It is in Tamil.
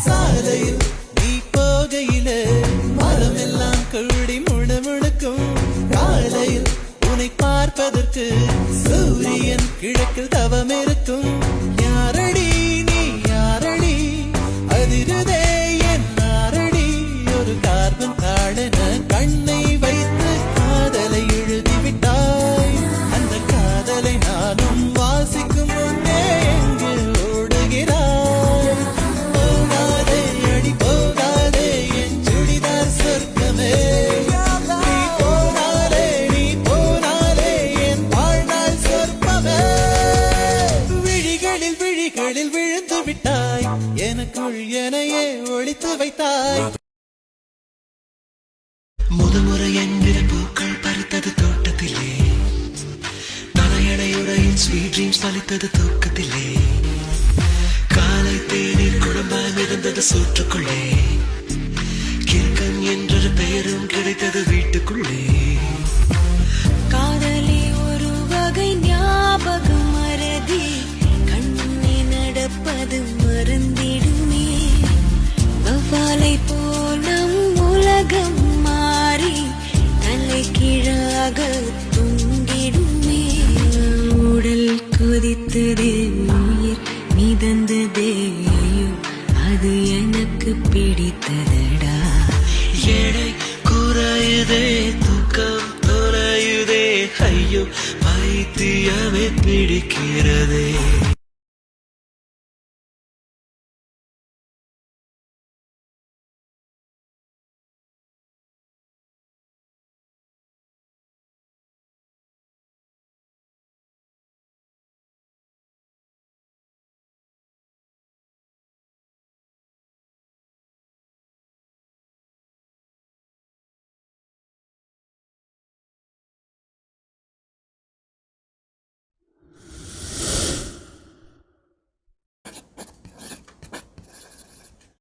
சாலையில் நீ போகையில மரமெல்லாம் கூடி முணுமுணுக்கும் காலையில் உன்னை பார்ப்பதற்கு சூரியன் கிழக்கில் தவம் இருக்கும் யாரடி நீ யாரடி அதிருதே என் நாரடி ஒரு கார்பன் தாழன கண்ணை வைத்து காதலை எழுதிவிட்டாய் அந்த காதலை நானும் வாசிக்கும் முன்னே எங்கு ஓடுகிறாய் போகாதே அடி போகாதே என் சுடிதார் சொர்க்கமே நீ போனாலே என் வாழ்நாள் சொர்க்கமே விழிகளில் விழுந்து விட்டாய் எனக்குள் எனையே ஒளித்து வைத்தாய் முதமுறை என்கிற பூக்கள் பறித்தது தோட்டத்திலே நனையடையுறையின் ஸ்வீட் ட்ரீம்ஸ் பலித்தது தூக்கத்திலே காலை தேநீர் குழம்பாய் மிதந்தது சூற்றுக்குள்ளே கிறுக்கன் என்றொரு பெயரும் கிடைத்தது வீட்டுக்குள்ளே காதலி ஒரு வகை ஞாபகம் மறதி கண்ணே நடப்பது மறந்திடுமே வவ்வாலை போல் நம் உலகம் மாறி தலை கீழாக தொங்கிடுமே உடல் கொதித்தது உயிர் மிதந்ததே அது எனக்கு பிடித்ததடா எடை குறையுதே தூக்கம் தொலையுதே ஐயோ பைத்தியமே பிடிக்கிறதே